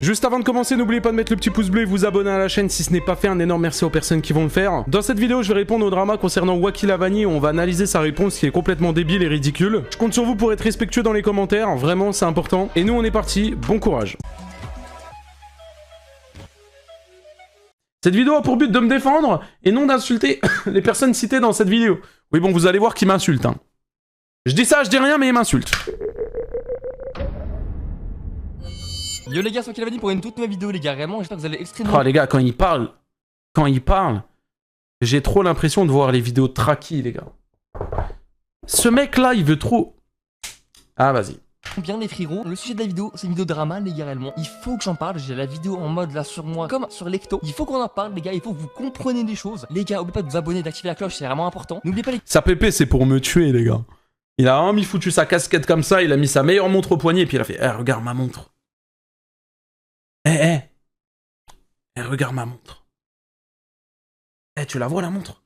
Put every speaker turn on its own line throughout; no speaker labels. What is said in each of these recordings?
Juste avant de commencer, n'oubliez pas de mettre le petit pouce bleu et vous abonner à la chaîne si ce n'est pas fait. Un énorme merci aux personnes qui vont le faire. Dans cette vidéo, je vais répondre au drama concernant Wacky Lavani. On va analyser sa réponse qui est complètement débile et ridicule. Je compte sur vous pour être respectueux dans les commentaires. Vraiment, c'est important. Et nous, on est parti. Bon courage. Cette vidéo a pour but de me défendre et non d'insulter les personnes citées dans cette vidéo. Oui, bon, vous allez voir qui m'insulte. Hein. Je dis ça, je dis rien, mais il m'insulte.
Yo les gars, c'est Wacky Lavani pour une toute nouvelle vidéo les gars, réellement j'espère que vous allez extrêmement...
Oh les gars, quand il parle, j'ai trop l'impression de voir les vidéos de Traki les gars. Ce mec là, il veut trop... Ah vas-y.
Bien les frérots, le sujet de la vidéo, c'est une vidéo drama les gars réellement. Il faut que j'en parle, j'ai la vidéo en mode là sur moi, comme sur Lecto. Il faut qu'on en parle les gars, il faut que vous compreniez des choses. Les gars, n'oubliez pas de vous abonner, d'activer la cloche, c'est vraiment important. N'oubliez pas les...
Sa pépé c'est pour me tuer les gars. Il a vraiment mis foutu sa casquette comme ça, il a mis sa meilleure montre au poignet et puis il a fait « Eh regarde ma montre. Eh regarde ma montre. Eh tu la vois la montre ?»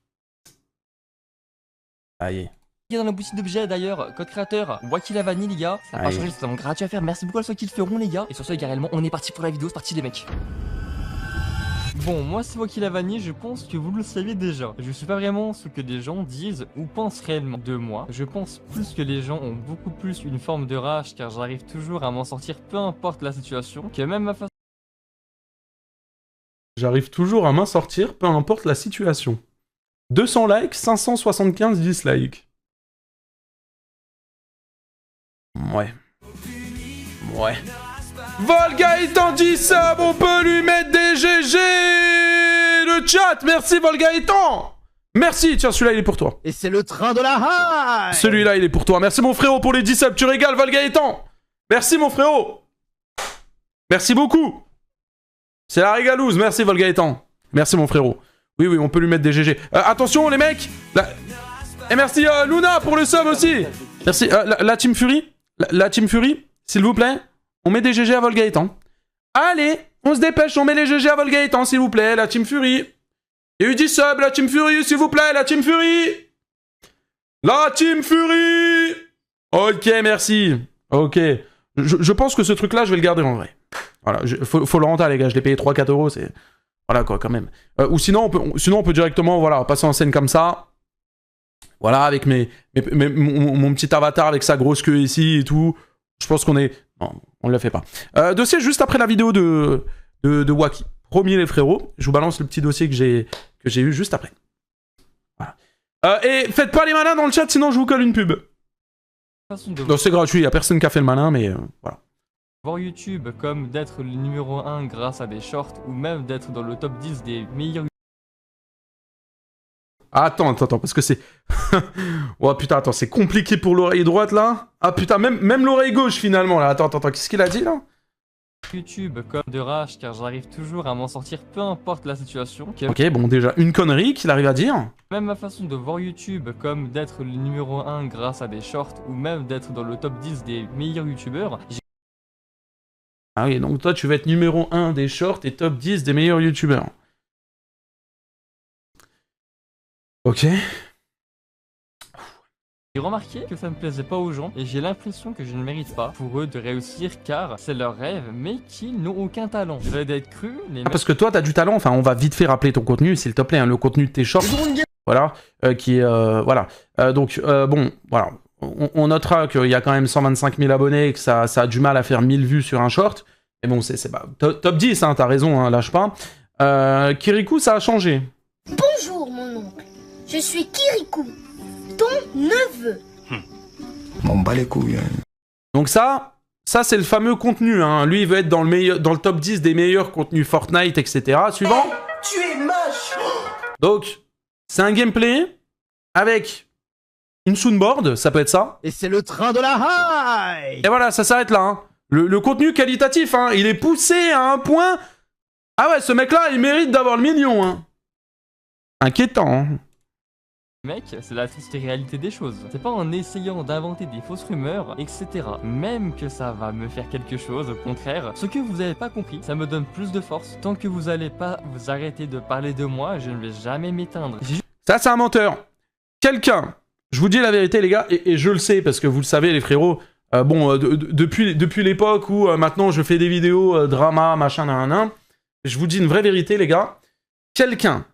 Aïe.
Dans la boutique d'objets d'ailleurs, code créateur Wacky Lavani les gars, ça va pas changer, c'est vraiment gratuit à faire, merci beaucoup à ceux qui le feront les gars. Et sur ce les gars réellement, on est parti pour la vidéo, c'est parti les mecs. Bon, moi c'est Wacky Lavani, je pense que vous le savez déjà. Je suis pas vraiment ce que des gens disent ou pensent réellement de moi. Je pense plus que les gens ont beaucoup plus une forme de rage car j'arrive toujours à m'en sortir peu importe la situation, que même ma façon...
J'arrive toujours à m'en sortir, peu importe la situation. 200 likes, 575 dislikes. Ouais. Volgaëtan dit sub, on peut lui mettre des GG. Le chat, merci Volgaëtan. Merci, tiens, celui-là il est pour toi.
Et c'est le train de la hype.
Celui-là il est pour toi. Merci mon frérot pour les 10 subs, tu régales Volgaëtan. Merci mon frérot. Merci beaucoup. C'est la régalouse, merci Volgaëtan. Merci mon frérot. Oui, on peut lui mettre des GG. Attention les mecs. Et merci Luna pour le sub aussi. Merci. La Team Fury. La Team Fury, s'il vous plaît. On met des GG à Volgaëtan. Allez, on se dépêche, on met les GG à Volgaëtan, s'il vous plaît. La Team Fury. Il y a eu 10 subs, la Team Fury, s'il vous plaît. La Team Fury. La Team Fury. Ok, merci. Ok. Je pense que ce truc-là, je vais le garder en vrai. Voilà, faut le rentrer les gars, je l'ai payé 3-4 euros, c'est... Voilà quoi, quand même. Ou sinon on peut directement, voilà, passer en scène comme ça. Voilà, avec mon petit avatar avec sa grosse queue ici et tout. Je pense qu'on est... Non, on ne le fait pas. Dossier juste après la vidéo de Wacky. Promis les frérots, je vous balance le petit dossier que j'ai eu juste après. Voilà. Et faites pas les malins dans le chat, sinon je vous colle une pub. Non, c'est gratuit, il n'y a personne qui a fait le malin, mais voilà.
Voir YouTube comme d'être le numéro 1 grâce à des shorts ou même d'être dans le top 10 des meilleurs...
Attends, parce que c'est... Oh putain, attends, c'est compliqué pour l'oreille droite là. Ah putain, même l'oreille gauche finalement là. Attends, qu'est-ce qu'il a dit là?
YouTube comme de rage car j'arrive toujours à m'en sortir peu importe la situation.
Ok, bon déjà, une connerie qu'il arrive à dire.
Même ma façon de voir YouTube comme d'être le numéro 1 grâce à des shorts ou même d'être dans le top 10 des meilleurs youtubeurs.
Ah oui, donc toi tu vas être numéro 1 des shorts et top 10 des meilleurs youtubeurs. Ok.
J'ai remarqué que ça ne plaisait pas aux gens et j'ai l'impression que je ne mérite pas pour eux de réussir car c'est leur rêve mais qu'ils n'ont aucun talent. Je vais d'être cru, les
parce que toi t'as du talent, enfin on va vite fait rappeler ton contenu s'il te plaît, hein, le contenu de tes shorts. Voilà, qui est... voilà. Donc bon, voilà. On notera qu'il y a quand même 125 000 abonnés et que ça a du mal à faire 1000 vues sur un short. Mais bon, c'est pas... Top 10, hein, t'as raison, hein, lâche pas. Kirikou, ça a changé.
Bonjour mon oncle, je suis Kirikou, ton neveu.
M'en bats les couilles.
Donc ça c'est le fameux contenu. Hein. Lui, il veut être dans le top 10 des meilleurs contenus Fortnite, etc. Suivant.
Tu es moche.
Donc, c'est un gameplay avec... une soundboard, ça peut être ça.
Et c'est le train de la hype.
Et voilà, ça s'arrête là. Hein. Le contenu qualitatif, hein, il est poussé à un point... Ah ouais, ce mec-là, il mérite d'avoir le million. Hein. Inquiétant. Hein.
Mec, c'est la triste réalité des choses. C'est pas en essayant d'inventer des fausses rumeurs, etc. Même que ça va me faire quelque chose, au contraire. Ce que vous avez pas compris, ça me donne plus de force. Tant que vous allez pas vous arrêter de parler de moi, je ne vais jamais m'éteindre.
Ça, c'est un menteur. Quelqu'un... Je vous dis la vérité les gars, et je le sais parce que vous le savez les frérots, Depuis l'époque où maintenant je fais des vidéos drama, machin, nan. Je vous dis une vraie vérité, les gars. Quelqu'un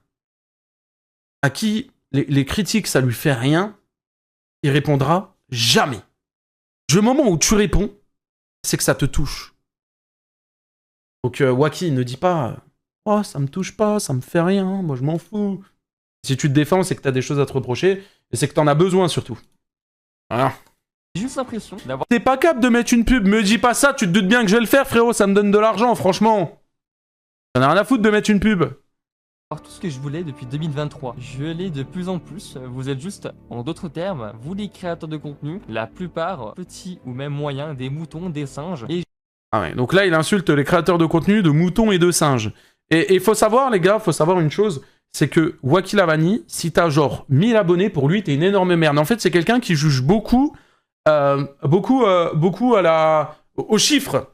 à qui les critiques, ça lui fait rien, il répondra jamais. Le moment où tu réponds, c'est que ça te touche. Donc, Wacky, ne dis pas « Oh, ça me touche pas, ça me fait rien, moi je m'en fous. » Si tu te défends, c'est que t'as des choses à te reprocher, et c'est que t'en as besoin, surtout. Voilà.
J'ai juste l'impression d'avoir...
T'es pas capable de mettre une pub, me dis pas ça, tu te doutes bien que je vais le faire, frérot, ça me donne de l'argent, franchement. J'en ai rien à foutre de mettre une pub.
Tout ce que je voulais depuis 2023. Je l'ai de plus en plus. Vous êtes juste, en d'autres termes, vous les créateurs de contenu, la plupart, petits ou même moyens, des moutons, des singes. Et
ah ouais, donc là, il insulte les créateurs de contenu de moutons et de singes. Et faut savoir, les gars, faut savoir une chose, c'est que Wacky Lavani, si t'as genre 1000 abonnés, pour lui, t'es une énorme merde. En fait, c'est quelqu'un qui juge beaucoup aux chiffres.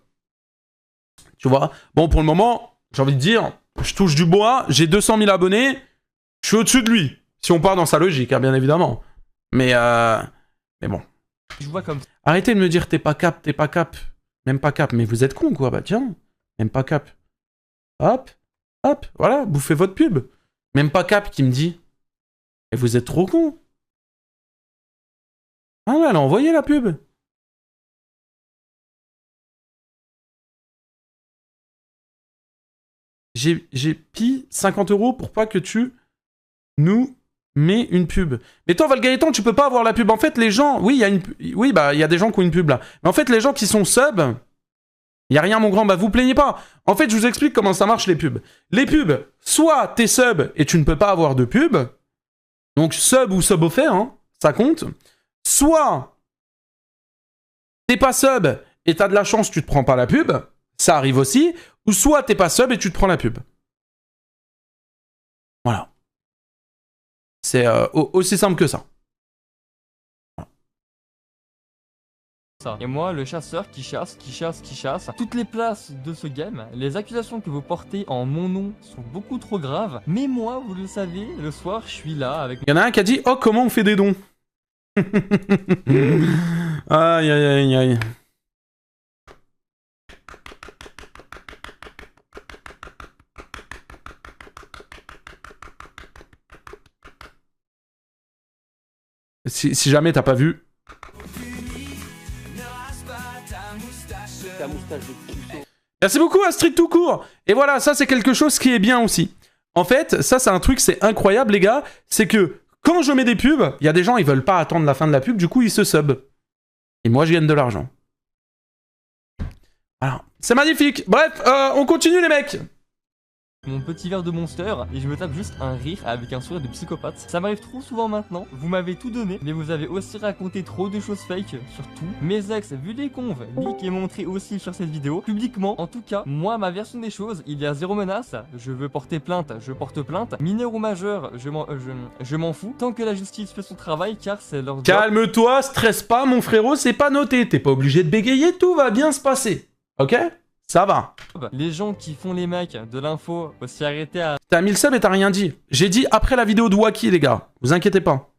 Tu vois. Bon, pour le moment, j'ai envie de dire, je touche du bois, j'ai 200 000 abonnés, je suis au-dessus de lui. Si on part dans sa logique, hein, bien évidemment. Mais bon.
je vois comme ça.
Arrêtez de me dire t'es pas cap, t'es pas cap. Même pas cap, mais vous êtes con quoi, bah tiens. Même pas cap. Hop, hop, voilà, bouffez votre pub. Même pas cap qui me dit. Et vous êtes trop con. Ah ouais, elle a envoyé la pub. J'ai pis 50 € pour pas que tu nous mets une pub. Mais toi, Valgaëtan, tu peux pas avoir la pub. En fait, les gens... Oui, il y a des gens qui ont une pub là. Mais en fait, les gens qui sont sub... Il y a rien, mon grand, bah vous plaignez pas. En fait, je vous explique comment ça marche les pubs. Les pubs, soit t'es sub et tu ne peux pas avoir de pub. Donc sub ou sub offert, hein, ça compte. Soit t'es pas sub et t'as de la chance, tu te prends pas la pub. Ça arrive aussi. Ou soit t'es pas sub et tu te prends la pub. Voilà. C'est aussi simple que ça.
Et moi, le chasseur qui chasse, toutes les places de ce game, les accusations que vous portez en mon nom sont beaucoup trop graves. Mais moi, vous le savez, le soir, je suis là avec...
Il y en a un qui a dit « Oh, comment on fait des dons ?» Aïe, aïe, aïe, aïe. Si jamais t'as pas vu... Merci beaucoup Astrid tout court. Et voilà, ça c'est quelque chose qui est bien aussi. En fait, ça c'est un truc, c'est incroyable les gars. C'est que quand je mets des pubs, il y a des gens, ils veulent pas attendre la fin de la pub, du coup ils se sub. Et moi je gagne de l'argent. Alors, c'est magnifique. Bref, on continue les mecs.
Mon petit verre de Monster et je me tape juste un rire avec un sourire de psychopathe. Ça m'arrive trop souvent maintenant, vous m'avez tout donné, mais vous avez aussi raconté trop de choses fake sur tout. Mes ex, vu les conves, leak et montré aussi sur cette vidéo, publiquement. En tout cas, moi, ma version des choses, il y a zéro menace. Je veux porter plainte, je porte plainte. Mineur ou majeur, je m'en fous. Tant que la justice fait son travail, car c'est leur job.
Calme-toi, stresse pas mon frérot, c'est pas noté. T'es pas obligé de bégayer, tout va bien se passer. Ok ? Ça va.
Les gens qui font les mecs de l'info, faut s'y arrêter à...
T'as 1000 subs et t'as rien dit. J'ai dit après la vidéo de Wacky, les gars. Vous inquiétez pas.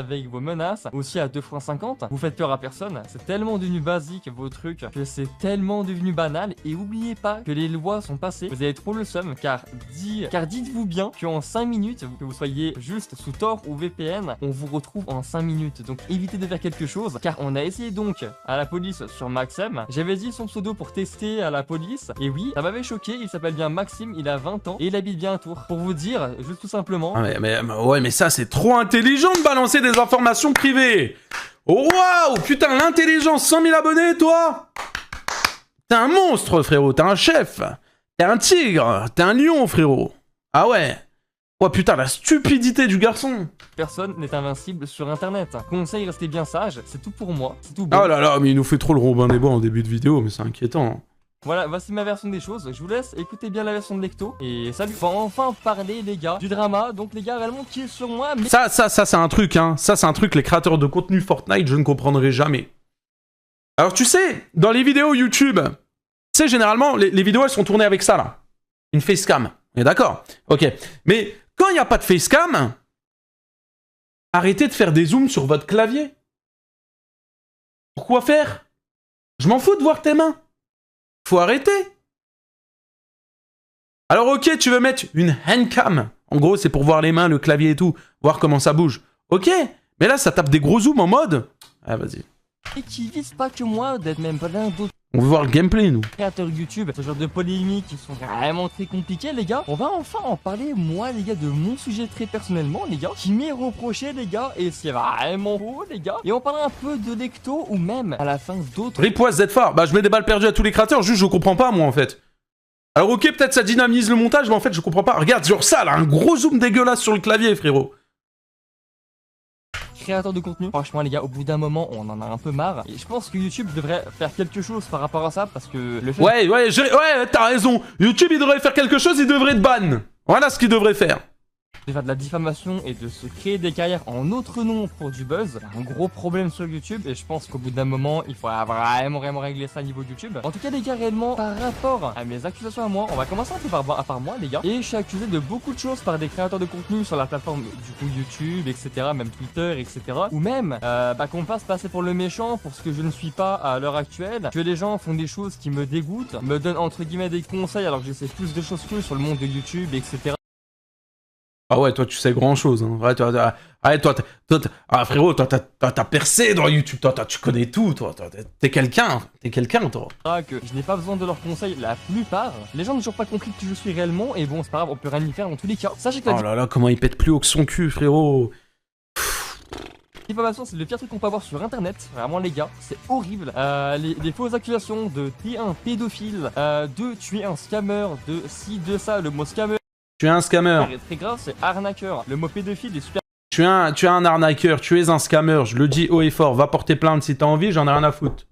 Avec vos menaces, aussi à 2x50, vous faites peur à personne. C'est tellement devenu basique vos trucs que c'est tellement devenu banal. Et oubliez pas que les lois sont passées. Vous avez trop le seum car dites-vous bien qu'en 5 minutes, que vous soyez juste sous Tor ou VPN, on vous retrouve en 5 minutes. Donc évitez de faire quelque chose car on a essayé donc à la police sur Maxem. J'avais dit son pseudo pour tester à la police. Et oui, ça m'avait choqué. Il s'appelle bien Maxime, il a 20 ans et il habite bien à Tours. Pour vous dire, juste tout simplement...
Ouais, mais ça c'est trop intelligent de balancer des informations privées. Oh, waouh, putain, l'intelligence, 100 000 abonnés, toi. T'es un monstre, frérot, t'es un chef. T'es un tigre, t'es un lion, frérot. Ah ouais. Oh putain, la stupidité du garçon.
Personne n'est invincible sur internet. Conseil, restez bien sage, c'est tout pour moi, c'est tout bon.
Oh là là, mais il nous fait trop le Robin des Bois en début de vidéo, mais c'est inquiétant.
Voilà, voici ma version des choses. Je vous laisse écouter bien la version de Lecto. Et salut. On va enfin parler, les gars, du drama. Donc, les gars, réellement, qui est sur moi. Mais...
Ça, c'est un truc, hein. Ça, c'est un truc, les créateurs de contenu Fortnite, je ne comprendrai jamais. Alors, tu sais, dans les vidéos YouTube, tu sais, généralement, les vidéos, elles sont tournées avec ça, là. Une facecam. On est d'accord? Ok. Mais quand il n'y a pas de facecam, arrêtez de faire des zooms sur votre clavier. Pourquoi faire? Je m'en fous de voir tes mains. Faut arrêter. Alors ok, tu veux mettre une handcam. En gros, c'est pour voir les mains, le clavier et tout. Voir comment ça bouge. Ok, mais là, ça tape des gros zooms en mode... Ah, vas-y.
Et qui vise pas que moi, d'être même plein d'autres
On veut voir le gameplay, nous.
créateurs YouTube, ce genre de polémiques qui sont vraiment très compliquées, les gars. On va enfin en parler, moi, les gars, de mon sujet très personnellement, les gars, qui m'est reproché, les gars, et c'est vraiment beau, les gars. Et on parlera un peu de lecto ou même à la fin d'autres.
Ripoise Z-Far. Bah, je mets des balles perdues à tous les créateurs, juste je comprends pas, moi, en fait. Alors, ok, peut-être ça dynamise le montage, mais en fait, je comprends pas. Regarde, genre ça, là, un gros zoom dégueulasse sur le clavier, frérot.
Créateurs de contenu. Franchement, les gars, au bout d'un moment, on en a un peu marre. Et je pense que YouTube devrait faire quelque chose par rapport à ça, parce que le fait...
Ouais, t'as raison. YouTube, il devrait faire quelque chose, il devrait te ban. Voilà ce qu'il devrait faire.
de faire de la diffamation et de se créer des carrières en notre nom pour du buzz, un gros problème sur YouTube et je pense qu'au bout d'un moment, il faudra vraiment régler ça au niveau de YouTube. En tout cas les gars, réellement, par rapport à mes accusations à moi, on va commencer un peu par moi les gars. Et je suis accusé de beaucoup de choses par des créateurs de contenu sur la plateforme du coup YouTube, etc. Même Twitter, etc. Ou même qu'on me fasse passer pour le méchant, pour ce que je ne suis pas à l'heure actuelle, que les gens font des choses qui me dégoûtent, me donnent entre guillemets des conseils alors que je sais plus de choses que sur le monde de YouTube, etc.
Ah ouais, toi tu sais grand chose. Hein. Ouais, frérot, toi t'as percé dans YouTube, toi tu connais tout, toi t'es quelqu'un, toi.
Que je n'ai pas besoin de leurs conseils, la plupart. Les gens n'ont toujours pas compris qui je suis réellement et bon, c'est pas grave, on peut rien y faire dans tous les cas. Sachez que
oh là là, comment il pète plus haut que son cul, frérot.
Diffamation, c'est le pire truc qu'on peut avoir sur internet, vraiment les gars, c'est horrible. Les fausses accusations de t'es un pédophile, de tu es un scammer, de ci, de ça, le mot scammer.
Tu es un scammer.
C'est très grave, c'est arnaqueur. Le mot pédophile est super.
Tu es un arnaqueur, tu es un scammer, je le dis haut et fort, va porter plainte si t'as envie, j'en ai rien à foutre.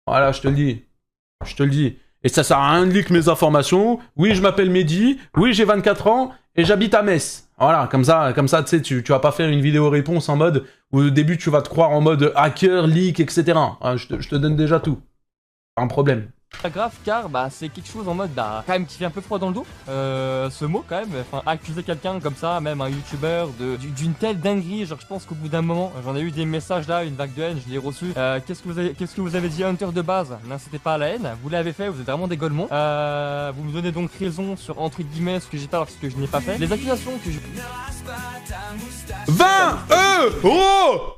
Voilà, je te le dis. Je te le dis. Et ça sert à rien de leak mes informations. Oui, je m'appelle Mehdi, oui, j'ai 24 ans et j'habite à Metz. Voilà, comme ça, tu sais, tu vas pas faire une vidéo réponse en mode où au début tu vas te croire en mode hacker, leak, etc. Voilà, je te donne déjà tout. Pas un problème.
Pas grave car c'est quelque chose en mode quand même qui fait un peu froid dans le dos ce mot quand même, enfin accuser quelqu'un comme ça, même un youtubeur d'une telle dinguerie, genre je pense qu'au bout d'un moment j'en ai eu des messages là, une vague de haine, je l'ai reçu. Qu'est-ce que vous avez dit Hunter de base? N'incitez pas à la haine, vous l'avez fait, vous êtes vraiment des golemons. Vous me donnez donc raison sur entre guillemets ce que j'ai pas alors ce que je n'ai pas fait. Les accusations que je...
20 euros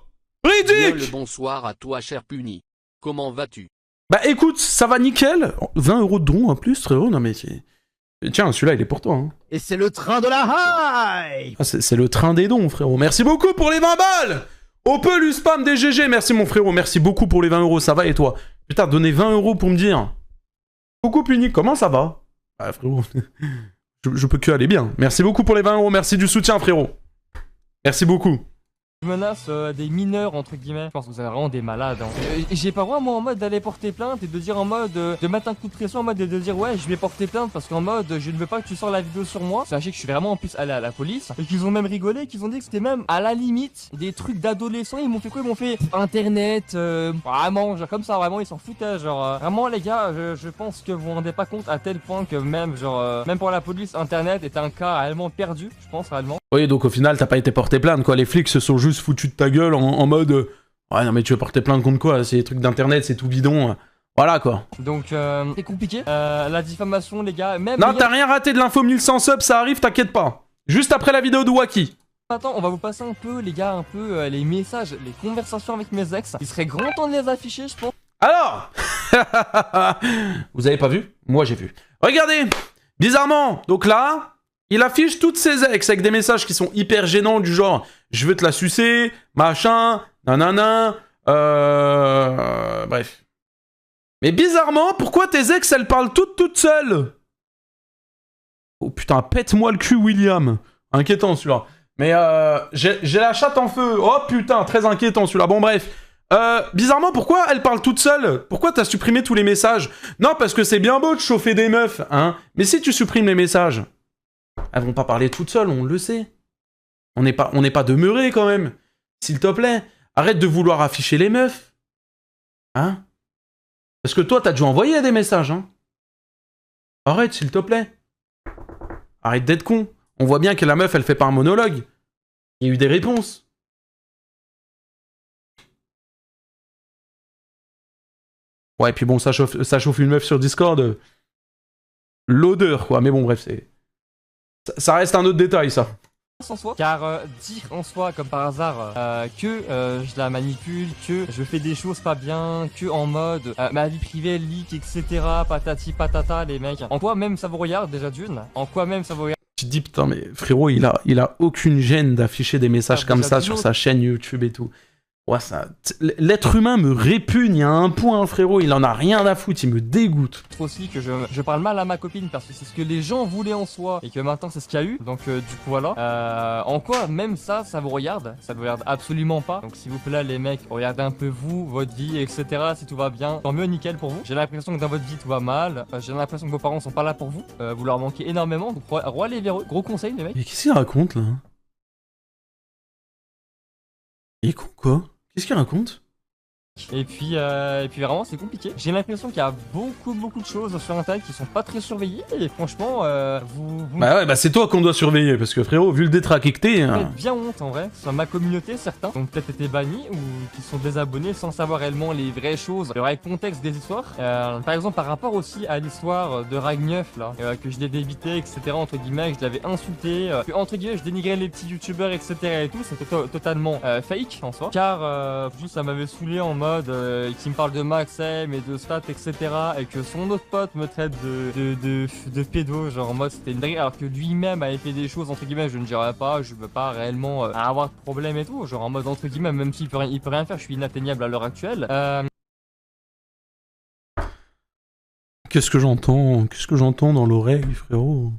Ridicule.
Le bonsoir à toi cher Puni. Comment vas-tu?
Bah écoute, ça va nickel. 20 euros de don en plus, frérot. Non mais c'est... Tiens, celui-là, il est pour toi. Hein.
Et c'est le train de la hype.
Ah, c'est le train des dons, frérot. Merci beaucoup pour les 20 balles. On peut lui spam des GG. Merci mon frérot. Merci beaucoup pour les 20 euros. Ça va et toi? Putain, donner 20 euros pour me dire. Coucou Puni, comment ça va? Ah frérot, je peux que aller bien. Merci beaucoup pour les 20 euros. Merci du soutien, frérot. Merci beaucoup.
menace des mineurs entre guillemets. Je pense que vous avez vraiment des malades. Hein. J'ai pas vraiment moi en mode d'aller porter plainte et de dire en mode de mettre un coup de pression en mode de dire ouais je vais porter plainte parce qu'en mode je ne veux pas que tu sors la vidéo sur moi. Sachez que je suis vraiment en plus allé à la police et qu'ils ont même rigolé, qu'ils ont dit que c'était même à la limite des trucs d'adolescents. Ils m'ont fait quoi? Ils m'ont fait internet vraiment genre comme ça, vraiment ils s'en foutaient genre vraiment les gars, je pense que vous vous rendez pas compte à tel point que même genre même pour la police internet est un cas réellement perdu, je pense réellement.
Oui, donc au final, t'as pas été porté plainte, quoi. Les flics se sont juste foutus de ta gueule en mode... ouais, non mais tu veux porter plainte contre quoi? C'est des trucs d'internet, c'est tout bidon. Voilà, quoi.
Donc, c'est compliqué. La diffamation, les gars, même...
Non, t'as rien raté de l'info 1100 subs, ça arrive, t'inquiète pas. Juste après la vidéo de Wacky.
Attends, on va vous passer un peu, les gars, les messages, les conversations avec mes ex. Il serait grand temps de les afficher, je pense.
Alors vous avez pas vu? Moi, j'ai vu. Regardez. Bizarrement, donc là... Il affiche toutes ses ex avec des messages qui sont hyper gênants du genre « Je veux te la sucer, machin, nanana, bref. » Mais bizarrement, pourquoi tes ex, elles parlent toutes seules? Oh putain, pète-moi le cul, William. Inquiétant, celui-là. Mais j'ai la chatte en feu. Oh putain, très inquiétant, celui-là. Bon, bref. Bizarrement, pourquoi elles parlent toutes seules? Pourquoi t'as supprimé tous les messages? Non, parce que c'est bien beau de chauffer des meufs, hein. Mais si tu supprimes les messages... Elles vont pas parler toutes seules, on le sait. On n'est pas demeurés quand même. S'il te plaît, arrête de vouloir afficher les meufs. Hein? Parce que toi, t'as dû envoyer des messages, hein? Arrête, s'il te plaît. Arrête d'être con. On voit bien que la meuf, elle fait pas un monologue. Il y a eu des réponses. Ouais, puis bon, ça chauffe une meuf sur Discord. L'odeur, quoi. Mais bon, bref, ça reste un autre détail, ça.
En soi, car dire en soi comme par hasard que je la manipule, que je fais des choses pas bien, que en mode ma vie privée leak, etc. patati patata, les mecs, en quoi même ça vous regarde déjà d'une, en quoi même ça vous regarde.
Tu te dis putain mais frérot il a aucune gêne d'afficher des messages comme ça sur sa chaîne YouTube et tout. Ouais, ça, l'être humain me répugne à un point, frérot, il en a rien à foutre, il me dégoûte.
Aussi que je parle mal à ma copine parce que c'est ce que les gens voulaient en soi et que maintenant c'est ce qu'il y a eu, donc du coup voilà. En quoi même ça vous regarde, ça vous regarde absolument pas, donc s'il vous plaît les mecs, regardez un peu vous, votre vie, etc. Si tout va bien, tant mieux, nickel pour vous. J'ai l'impression que dans votre vie tout va mal, j'ai l'impression que vos parents sont pas là pour vous, vous leur manquez énormément, donc allez vers eux, gros conseil les mecs.
Mais qu'est-ce qu'il raconte là? Il est con quoi? Qu'est-ce qu'il raconte?
Et puis vraiment c'est compliqué. J'ai l'impression qu'il y a beaucoup de choses sur internet qui sont pas très surveillées et franchement vous...
Bah ouais, bah c'est toi qu'on doit surveiller parce que frérot, vu le détraqué que t'es...
Vous faites bien honte en vrai, sur ma communauté certains ont peut-être été bannis ou qui sont désabonnés sans savoir réellement les vraies choses, le vrai contexte des histoires. Par exemple par rapport aussi à l'histoire de Ragneuf là, que je l'ai débité etc entre guillemets, que je l'avais insulté, que entre guillemets je dénigrais les petits youtubeurs etc et tout, c'était totalement fake en soi, car juste ça m'avait saoulé en mode qui me parle de Maxem et de stats etc et que son autre pote me traite de pédo, genre en mode c'était une dinguerie alors que lui-même avait fait des choses entre guillemets, je ne dirais pas, je veux pas réellement avoir de problème et tout, genre en mode entre guillemets même s'il peut rien faire, je suis inatteignable à l'heure actuelle.
Qu'est-ce que j'entends dans l'oreille, frérot?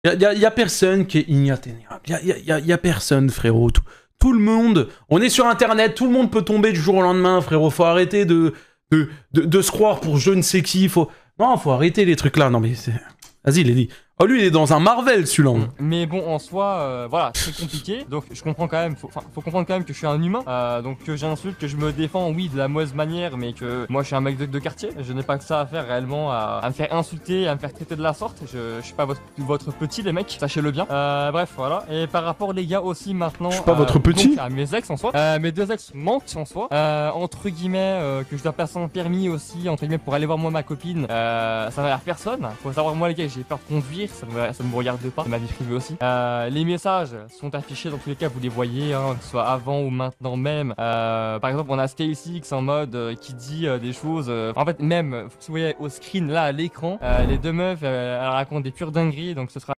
Y a personne qui est inatteignable, y a personne, frérot. Tout le monde, on est sur internet, tout le monde peut tomber du jour au lendemain, frérot. Faut arrêter de se croire pour je ne sais qui. Non, faut arrêter les trucs là. Non mais c'est... Vas-y, il est dit. Oh, lui, il est dans un Marvel, celui-là.
Mais bon, en soi, voilà, c'est compliqué. Donc, je comprends quand même, faut comprendre quand même que je suis un humain. Donc, que j'insulte, que je me défends, oui, de la mauvaise manière, mais que moi, je suis un mec de quartier. Je n'ai pas que ça à faire réellement, à me faire insulter, à me faire traiter de la sorte. Je suis pas votre petit, les mecs, sachez-le bien. Bref, voilà. Et par rapport, les gars, aussi, maintenant. Je
suis pas votre petit.
Donc, à mes ex, en soi. Mes deux ex mentent, en soi. Entre guillemets, que je dois passer un permis aussi, entre guillemets, pour aller voir moi ma copine. Ça n'a l'air personne. Faut savoir, moi, les gars, j'ai peur de conduire. Ça me regarde pas, c'est ma vie privée aussi. Les messages sont affichés dans tous les cas, vous les voyez, hein, que ce soit avant ou maintenant même. Par exemple, on a StacyX en mode qui dit des choses. En fait, même, vous voyez au screen là à l'écran, les deux meufs, elles racontent des pures dingueries, donc ce sera.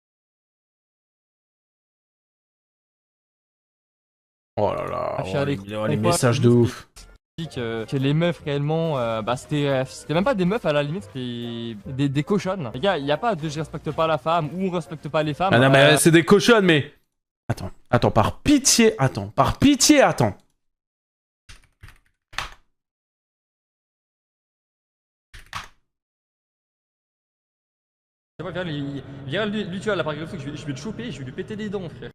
Oh là là, les messages de ouf.
Que les meufs réellement c'était même pas des meufs à la limite, c'était des cochonnes. Les gars, il y a pas de je respecte pas la femme ou on respecte pas les femmes.
Ah non mais c'est des cochonnes mais attends, par pitié, attends.
Viens lui tu vois là par exemple je vais le choper, je vais lui péter les dents frère.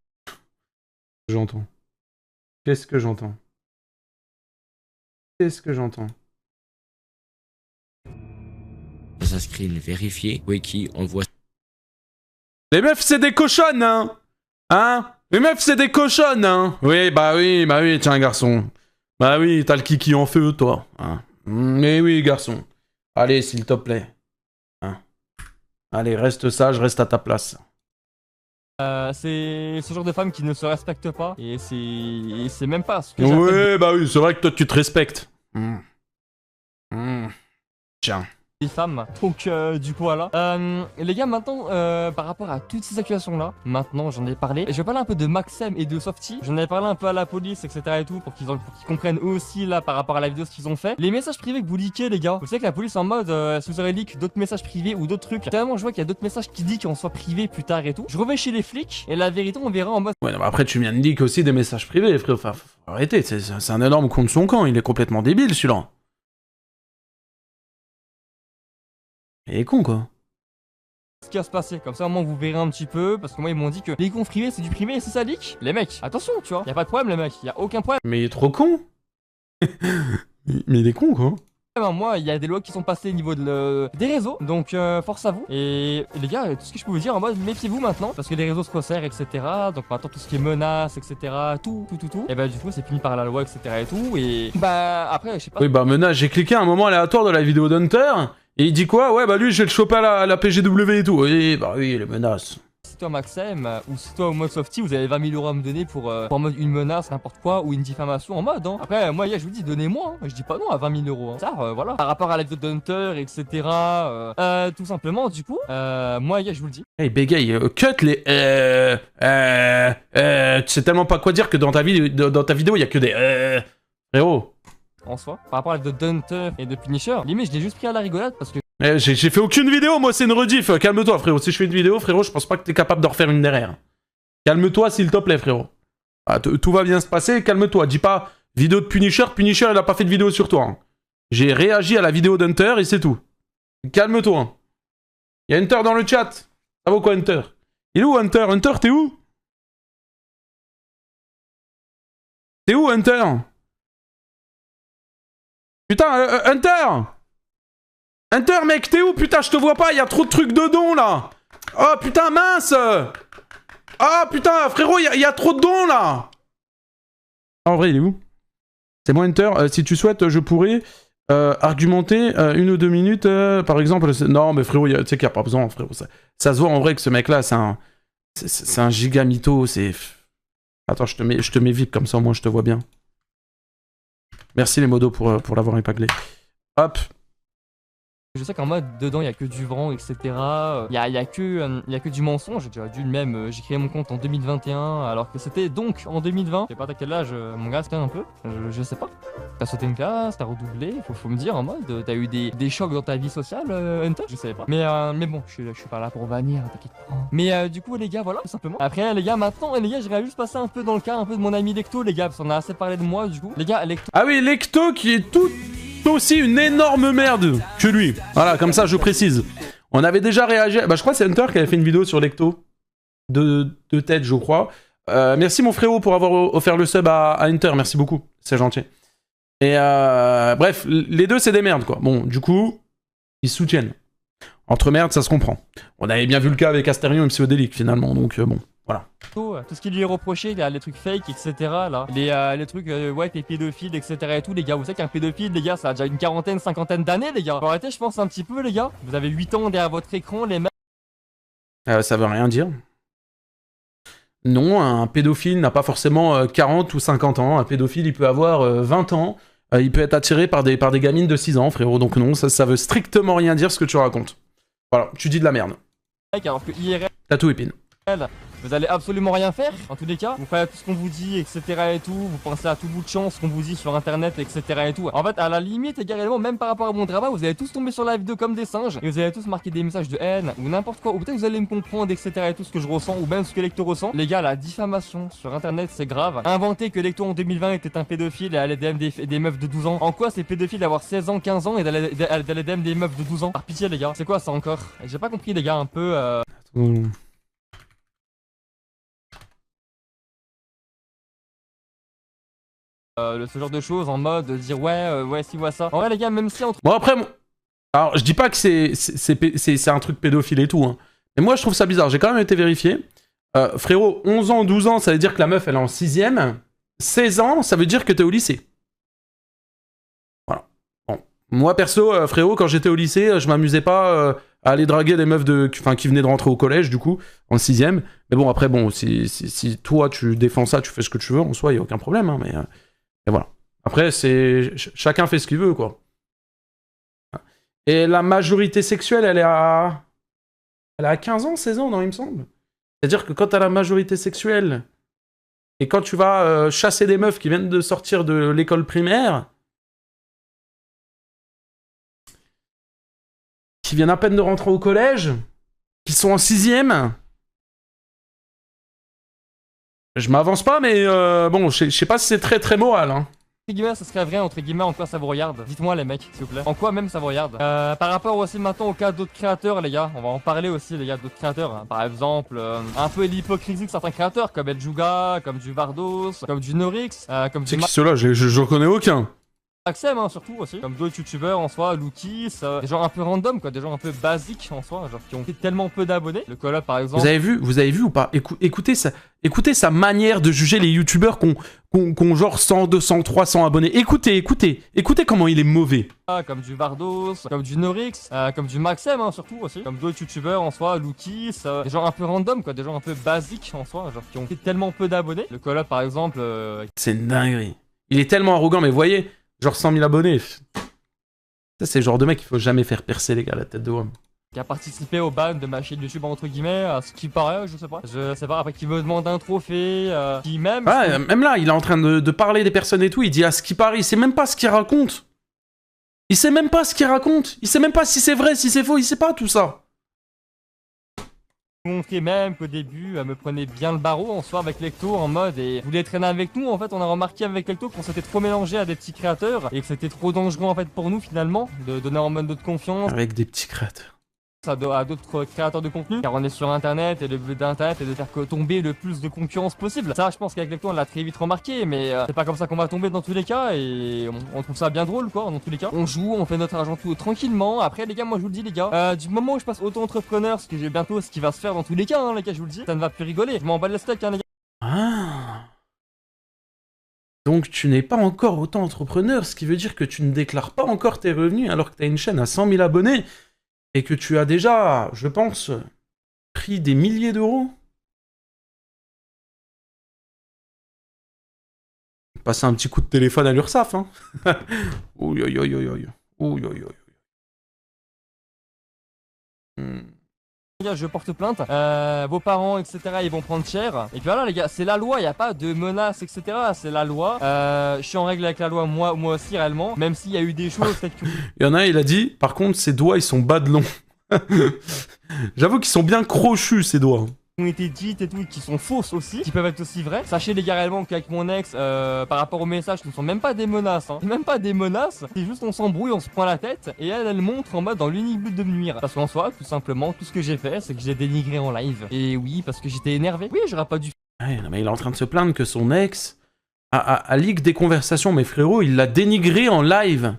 J'entends. Qu'est-ce que j'entends?
Dans un screen vérifié, Wiki envoie...
Les meufs, c'est des cochonnes, hein? Les meufs, c'est des cochonnes, hein? Oui, tiens, garçon. Bah oui, t'as le kiki en feu, toi. Hein? Mais oui, garçon. Allez, s'il te plaît. Hein? Allez, reste sage, reste à ta place.
C'est ce genre de femme qui ne se respecte pas et c'est même pas ce que
ouais, bah oui, c'est vrai que toi tu te respectes. Tiens.
Les femmes, donc du coup voilà. Les gars, maintenant par rapport à toutes ces accusations là, maintenant j'en ai parlé. Je vais parler un peu de Maxem et de Softy. J'en ai parlé un peu à la police, etc. et tout, pour qu'ils comprennent eux aussi là par rapport à la vidéo ce qu'ils ont fait. Les messages privés que vous leakez, les gars. Vous savez que la police en mode si vous aurez leak d'autres messages privés ou d'autres trucs. Tellement je vois qu'il y a d'autres messages qui disent qu'on soit privés plus tard et tout. Je reviens chez les flics et la vérité on verra en mode.
Ouais, non, mais après tu viens de leak aussi des messages privés, frère. Enfin, faut arrêter, c'est un énorme con de son camp. Il est complètement débile celui-là. Il est con quoi.
Ce qui va se passer, comme ça au moins vous verrez un petit peu, parce que moi ils m'ont dit que les comptes privés c'est du privé et c'est ça leak. Les mecs, attention tu vois, y a pas de problème les mecs, y a aucun problème.
Mais il est trop con. Mais il est con quoi.
Moi, il y a des lois qui sont passées au niveau des réseaux, donc force à vous. Et les gars, tout ce que je peux vous dire en mode méfiez-vous maintenant, parce que les réseaux se resserrent, etc. Donc maintenant tout ce qui est menaces, etc. Tout. Et bah du coup c'est puni par la loi, etc. et tout. Et bah après, je sais pas.
Oui, bah menace, j'ai cliqué à un moment aléatoire de la vidéo d'Hunter, et il dit quoi? Ouais, bah lui, je vais le choper à la PGW et tout. Oui, bah oui, les menaces.
Si toi Maxem ou si toi au mode Softy vous avez 20 000 € à me donner pour en mode une menace, n'importe quoi, ou une diffamation en mode hein. Après moi je vous dis donnez-moi, hein. Je dis pas non à 20 000 €. Hein. Ça voilà. Par rapport à la vidéo d'Hunter, etc. Tout simplement du coup, moi je vous le dis.
Hey bégaye, cut les tu sais tellement pas quoi dire que dans ta vidéo il y a que des frérot.
En soi, par rapport à la vidéo d'Hunter et de Punisher, limite je l'ai juste pris à la rigolade parce que
J'ai fait aucune vidéo, moi c'est une rediff. Calme-toi frérot, si je fais une vidéo frérot, je pense pas que t'es capable de refaire une derrière. Calme-toi s'il te plaît frérot. Ah, tout va bien se passer, calme-toi. Dis pas vidéo de Punisher il a pas fait de vidéo sur toi. Hein. J'ai réagi à la vidéo d'Hunter et c'est tout. Calme-toi. Y'a Hunter dans le chat. Ça vaut quoi Hunter? Il est où Hunter? Hunter t'es où? T'es où Hunter? Putain Hunter! Hunter, mec, t'es où? Putain, je te vois pas, y a trop de trucs de dons, là. Oh, putain, mince. Oh, putain, frérot, y a trop de dons, là. En vrai, il est où? C'est moi, Hunter. Si tu souhaites, je pourrais argumenter 1 ou 2 minutes, par exemple. Non, mais frérot, tu sais qu'il n'y a pas besoin, frérot. Ça se voit en vrai que ce mec-là, c'est un giga mytho, c'est... Attends, je te mets VIP, comme ça, au moins, je te vois bien. Merci, les modos, pour l'avoir épinglé. Hop.
je sais qu'en mode dedans il y a que du vent, etc. Il y a que du mensonge. J'ai déjà dû le même. J'ai créé mon compte en 2021 alors que c'était donc en 2020. Je sais pas à quel âge mon gars c'était un peu. Je sais pas. T'as sauté une classe, t'as redoublé. Faut me dire en mode t'as eu des chocs dans ta vie sociale, Hunter. Je savais pas. Mais bon, je suis pas là pour bannir, t'inquiète pas. Mais du coup les gars voilà tout simplement. Après les gars maintenant les gars j'aimerais juste passer un peu dans le cas un peu de mon ami Lecto les gars parce qu'on a assez parlé de moi du coup. Les gars Lecto.
Ah oui Lecto qui est tout aussi une énorme merde que lui. Voilà, comme ça je précise. On avait déjà réagi... Bah je crois que c'est Hunter qui avait fait une vidéo sur Lecto. De tête je crois. Merci mon frérot pour avoir offert le sub à Hunter, merci beaucoup. C'est gentil. Et bref, les deux c'est des merdes quoi. Bon, du coup, ils se soutiennent. Entre merdes, ça se comprend. On avait bien vu le cas avec Asterion et Psyodélique finalement, donc bon, voilà.
Tout ce qui lui est reproché, les trucs fake, etc. Là. Les trucs, ouais, t'es pédophile, etc. et tout, les gars. Vous savez qu'un pédophile, les gars, ça a déjà une quarantaine, cinquantaine d'années, les gars. Faut arrêter, je pense, un petit peu, les gars. Vous avez 8 ans derrière votre écran, les mecs.
Ça veut rien dire. Non, un pédophile n'a pas forcément 40 ou 50 ans. Un pédophile, il peut avoir 20 ans. Il peut être attiré par des gamines de 6 ans, frérot. Donc non, ça veut strictement rien dire ce que tu racontes. Voilà, tu dis de la merde.
Alors que IRL...
T'as tout épine.
Vous allez absolument rien faire, en tous les cas. Vous faites tout ce qu'on vous dit, etc. et tout. Vous pensez à tout bout de champ, ce qu'on vous dit sur internet, etc. et tout. En fait, à la limite, également, même par rapport à mon travail, vous allez tous tomber sur la vidéo comme des singes. Et vous allez tous marquer des messages de haine ou n'importe quoi. Ou peut-être vous allez me comprendre, etc. et tout ce que je ressens, ou même ce que Lecto ressent. Les gars, la diffamation sur internet, c'est grave. Inventer que Lecto en 2020 était un pédophile et allait DM des meufs de 12 ans. En quoi c'est pédophile d'avoir 16 ans, 15 ans et d'aller DM des meufs de 12 ans? Par pitié, les gars. C'est quoi ça encore? J'ai pas compris, les gars, un peu. Ce genre de choses en mode dire ouais si ouais ça. En vrai les gars même si entre...
Bon après, alors je dis pas que c'est un truc pédophile et tout, hein. Mais moi je trouve ça bizarre, j'ai quand même été vérifié. Frérot, 11 ans, 12 ans, ça veut dire que la meuf elle est en 6ème. 16 ans, ça veut dire que t'es au lycée. Voilà. Bon. Moi perso, frérot, quand j'étais au lycée, je m'amusais pas à aller draguer des meufs qui venaient de rentrer au collège du coup, en 6ème. Mais bon après bon, si toi tu défends ça, tu fais ce que tu veux, en soi y a aucun problème, hein, mais... Et voilà. Après, chacun fait ce qu'il veut, quoi. Et la majorité sexuelle, elle est à 15 ans, 16 ans, non, il me semble. C'est-à-dire que quand t'as la majorité sexuelle, et quand tu vas chasser des meufs qui viennent de sortir de l'école primaire, qui viennent à peine de rentrer au collège, qui sont en 6ème... Je m'avance pas, mais bon, je sais pas si c'est très très moral, hein.
Entre guillemets, ça serait vrai, entre guillemets, en quoi ça vous regarde? Dites-moi les mecs, s'il vous plaît. En quoi même ça vous regarde? Par rapport aussi maintenant au cas d'autres créateurs, les gars. On va en parler aussi, les gars, d'autres créateurs. Hein. Par exemple, un peu l'hypocrisie de certains créateurs, comme El Juga, comme du Vardos, comme du Norix, comme du...
C'est qui ceux-là? Je reconnais aucun.
Maxem hein, surtout aussi, comme d'autres youtubeurs en soi, Loukis, des gens un peu random quoi, des gens un peu basiques en soi, genre qui ont tellement peu d'abonnés. Le Call Up par exemple.
Vous avez vu ou pas? Écoutez sa manière de juger les youtubeurs qui ont genre 100, 200, 300 abonnés. Écoutez comment il est mauvais.
Comme du Vardos, comme du Norix, comme du Maxem hein, surtout aussi, comme d'autres youtubeurs en soi, Loukis, des gens un peu random quoi, des gens un peu basiques en soi, genre qui ont tellement peu d'abonnés. Le Call Up par exemple.
C'est une dinguerie. Il est tellement arrogant, mais vous voyez, genre 100 000 abonnés. Ça, c'est le genre de mec qu'il faut jamais faire percer, les gars, la tête de homme.
Qui a participé au ban de ma chaîne YouTube entre guillemets, à ce qui paraît, je sais pas, après qui me demande un trophée, qui même...
Ouais, même là, il est en train de parler des personnes et tout, il dit à ce qui paraît, il sait même pas ce qu'il raconte. Il sait même pas ce qu'il raconte, il sait même pas si c'est vrai, si c'est faux, il sait pas tout ça.
Montrer même qu'au début, elle me prenait bien le barreau en soi avec Lecto en mode et voulait traîner avec nous. En fait, on a remarqué avec Lecto qu'on s'était trop mélangé à des petits créateurs et que c'était trop dangereux en fait pour nous finalement de donner en mode de confiance
Avec des petits créateurs.
à d'autres créateurs de contenu car on est sur internet et le but d'internet est de faire tomber le plus de concurrence possible. Ça je pense qu'avec Lecto on l'a très vite remarqué mais c'est pas comme ça qu'on va tomber dans tous les cas et on trouve ça bien drôle quoi dans tous les cas. On joue, on fait notre argent tout tranquillement. Après les gars moi je vous le dis les gars, du moment où je passe auto-entrepreneur, ce que j'ai bientôt ce qui va se faire dans tous les cas hein, les gars je vous le dis, ça ne va plus rigoler. Je m'en bats le steak hein les gars.
Ah. Donc tu n'es pas encore auto-entrepreneur, ce qui veut dire que tu ne déclares pas encore tes revenus alors que tu as une chaîne à 100 000 abonnés et que tu as déjà, je pense, pris des milliers d'euros. Passer un petit coup de téléphone à l'URSSAF, hein. Ouh, yo, yo, yo, yo, yo. Ouh, yo, yo, yo.
Les gars, je porte plainte, vos parents, etc. ils vont prendre cher. Et puis voilà les gars, c'est la loi, il n'y a pas de menaces, etc. C'est la loi. Je suis en règle avec la loi, moi aussi réellement. Même s'il y a eu des choses, peut-être que...
Il y en a un, il a dit, par contre, ses doigts, ils sont bas de long. J'avoue qu'ils sont bien crochus, ces doigts.
ont été dites et tout, qui sont fausses aussi, qui peuvent être aussi vraies. Sachez les gars réellement qu'avec mon ex, par rapport aux messages, ce ne sont même pas des menaces, hein. Même pas des menaces, c'est juste on s'embrouille, on se prend la tête, et elle montre en mode dans l'unique but de me nuire. Parce qu'en soi, tout simplement, tout ce que j'ai fait, c'est que j'ai dénigré en live. Et oui, parce que j'étais énervé. Oui, j'aurais pas dû...
Ouais, non, mais il est en train de se plaindre que son ex a leak des conversations, mais frérot, il l'a dénigré en live.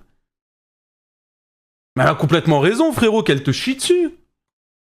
Mais elle a complètement raison, frérot, qu'elle te chie dessus.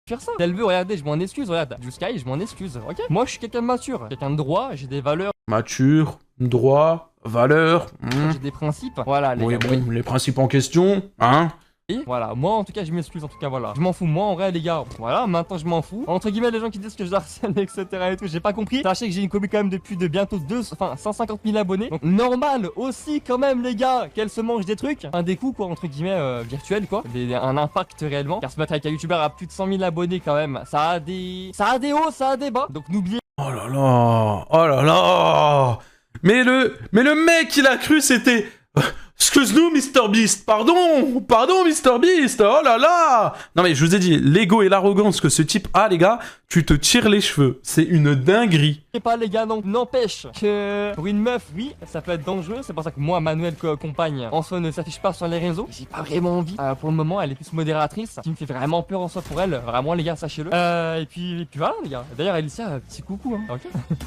Faire ça. Elle veut, regardez, je m'en excuse, regarde. Du Sky, je m'en excuse, ok. Moi, je suis quelqu'un de mature, quelqu'un de droit, j'ai des valeurs.
Mature, droit, valeur.
J'ai des principes. Voilà, les
Oui,
gars.
bon, les principes en question, hein.
Et voilà, moi en tout cas je m'excuse en tout cas voilà. Je m'en fous, moi en vrai les gars, voilà, maintenant je m'en fous. Entre guillemets les gens qui disent que je harcèle etc et tout, j'ai pas compris. Sachez que j'ai une commu quand même depuis de bientôt 150 000 abonnés. Donc normal aussi quand même les gars qu'elle se mange des trucs. Un des coups quoi entre guillemets virtuels quoi. Un impact réellement. Car se mettre avec un youtubeur à plus de 100 000 abonnés quand même, ça a des hauts, ça a des bas. Donc n'oubliez.
Oh là là, oh là là. Mais le mec il a cru c'était... Excuse-nous, Mr Beast, pardon, Mr Beast, oh là là. Non mais je vous ai dit, l'ego et l'arrogance que ce type a, les gars, tu te tires les cheveux, c'est une dinguerie.
Et pas les gars, donc n'empêche que pour une meuf, oui, ça peut être dangereux, c'est pour ça que moi, Manuel, compagne, en soi ne s'affiche pas sur les réseaux, j'ai pas vraiment envie. Pour le moment, elle est plus modératrice, ce qui me fait vraiment peur en soi pour elle, vraiment les gars, sachez-le. Et puis voilà les gars, d'ailleurs Alicia, petit coucou, hein, ok.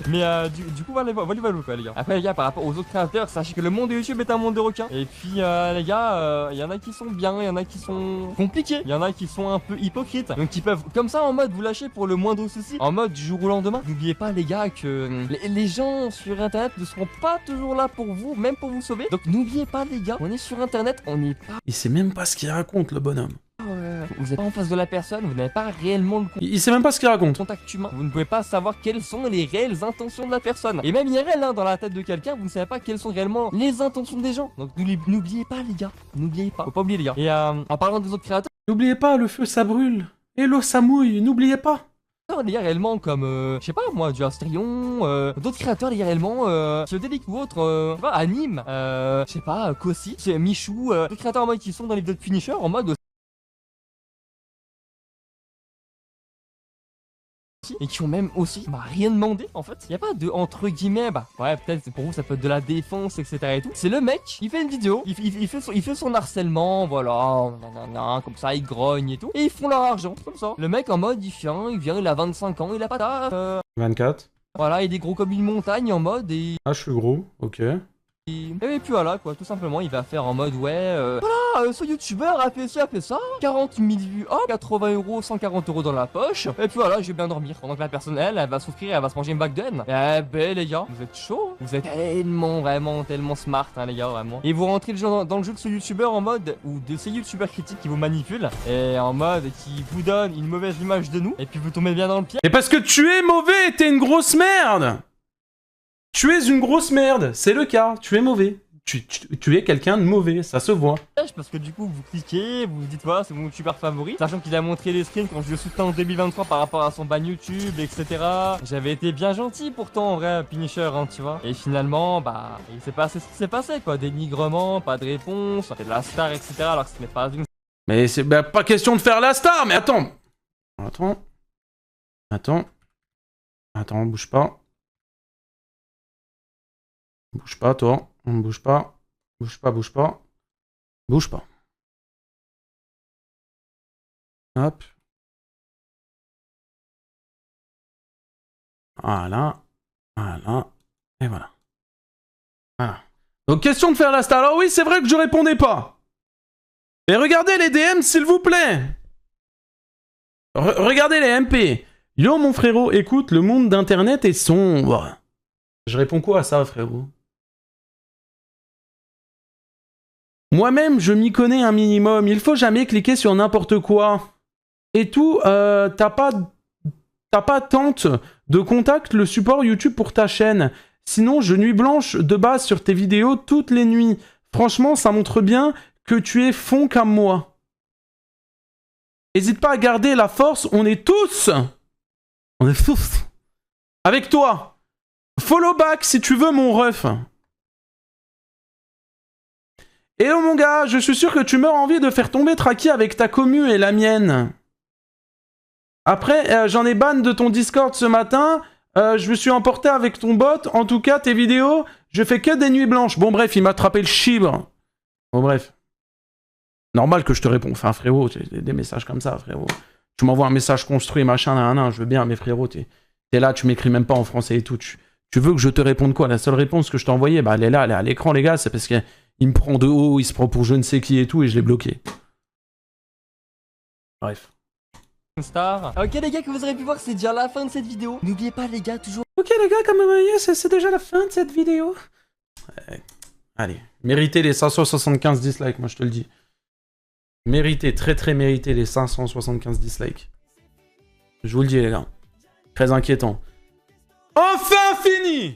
Mais du coup, voilà quoi les gars. Après les gars, par rapport aux autres créateurs, sachez que le monde de YouTube est un monde de requins. Et puis les gars, il y en a qui sont bien, il y en a qui sont compliqués, il y en a qui sont un peu hypocrites, donc qui peuvent comme ça en mode vous lâcher pour le moindre souci, en mode du jour au lendemain. N'oubliez pas les gars que les gens sur internet ne seront pas toujours là pour vous, même pour vous sauver. Donc n'oubliez pas les gars, on est sur internet, on n'est pas...
Il sait même pas ce qu'il raconte le bonhomme.
Vous n'êtes pas en face de la personne, vous n'avez pas réellement le
Il sait même pas ce qu'il raconte.
contact humain. Vous ne pouvez pas savoir quelles sont les réelles intentions de la personne. Et même IRL, hein, dans la tête de quelqu'un, vous ne savez pas quelles sont réellement les intentions des gens. Donc n'oubliez pas les gars, n'oubliez pas. Faut pas oublier les gars. Et en parlant des autres créateurs,
N'oubliez pas, le feu ça brûle. Et l'eau ça mouille, n'oubliez pas.
les gars réellement comme, je sais pas moi, du Astrion, d'autres créateurs les gars réellement, Delic ou autre, je sais pas, Anime, je sais pas, Kossi, Michou, d'autres créateurs en mode qui sont dans les vidéos de Punisher en mode et qui ont même aussi rien demandé en fait. Il y a pas de entre guillemets ouais peut-être pour vous ça peut être de la défense etc et tout. C'est le mec, il fait une vidéo, il fait son harcèlement, voilà, nanana, comme ça il grogne et tout. Et ils font leur argent comme ça. Le mec en mode il vient, il a 25 ans, il a pas d'âge.
24.
Voilà, il est gros comme une montagne en mode et...
Ah je suis gros, ok.
Et puis voilà quoi, tout simplement il va faire en mode ouais voilà, ce youtubeur a fait ça, 40 000 vues, hop, 80 euros, 140 euros dans la poche, et puis voilà, je vais bien dormir. Pendant que la personne elle va souffrir, elle va se manger une bague de haine. Eh ben les gars, vous êtes chaud, vous êtes tellement vraiment tellement smart hein les gars vraiment. Et vous rentrez dans le jeu de ce youtubeur en mode, ou de ces youtubeurs critiques qui vous manipulent, et en mode qui vous donne une mauvaise image de nous, et puis vous tombez bien dans le pied.
Et parce que tu es mauvais, t'es une grosse merde. Tu es une grosse merde, c'est le cas, tu es mauvais. Tu es quelqu'un de mauvais, ça se voit.
Parce que du coup vous cliquez, vous vous dites voilà c'est mon youtubeur favori, sachant qu'il a montré les screens quand je le soutiens en 2023 par rapport à son ban YouTube, etc. J'avais été bien gentil pourtant en vrai Punisher hein, tu vois. Et finalement bah il s'est passé ce qui s'est passé quoi, dénigrement, pas de réponse, c'est de la star etc. alors que ce n'est pas une...
Mais c'est bah, pas question de faire la star, mais attends. Attends, bouge pas. Bouge pas, toi. Bouge pas. Hop. Voilà. Et voilà. Donc, question de faire la star. Alors oui, c'est vrai que je répondais pas. Mais regardez les DM, s'il vous plaît. Regardez les MP. Yo, mon frérot, écoute, le monde d'Internet est sombre. Je réponds quoi à ça, frérot? Moi-même, je m'y connais un minimum. Il faut jamais cliquer sur n'importe quoi. Et tout, t'as pas tente de contact le support YouTube pour ta chaîne. Sinon, je nuit blanche de base sur tes vidéos toutes les nuits. Franchement, ça montre bien que tu es fond comme moi. N'hésite pas à garder la force, on est tous avec toi. Follow back si tu veux mon ref. Hello mon gars, je suis sûr que tu meurs envie de faire tomber Traki avec ta commu et la mienne. Après, j'en ai ban de ton Discord ce matin. Je me suis emporté avec ton bot. En tout cas, tes vidéos, je fais que des nuits blanches. Bon bref, il m'a attrapé le chibre. Bon bref. Normal que je te réponds. Enfin frérot, des messages comme ça frérot. Tu m'envoies un message construit, machin, nan, je veux bien, mais frérot, t'es là, tu m'écris même pas en français et tout. Tu veux que je te réponde quoi? La seule réponse que je t'ai envoyée, bah elle est là, elle est à l'écran les gars, c'est parce qu'il me prend de haut, il se prend pour je ne sais qui et tout, et je l'ai bloqué. Bref.
Star. Ok les gars, que vous aurez pu voir, c'est déjà la fin de cette vidéo. N'oubliez pas les gars, toujours...
Ok les gars, comme vous voyez, c'est déjà la fin de cette vidéo. Allez, méritez les 575 dislikes, moi je te le dis. Méritez, très mérité les 575 dislikes. Je vous le dis les gars. Très inquiétant. Enfin fini!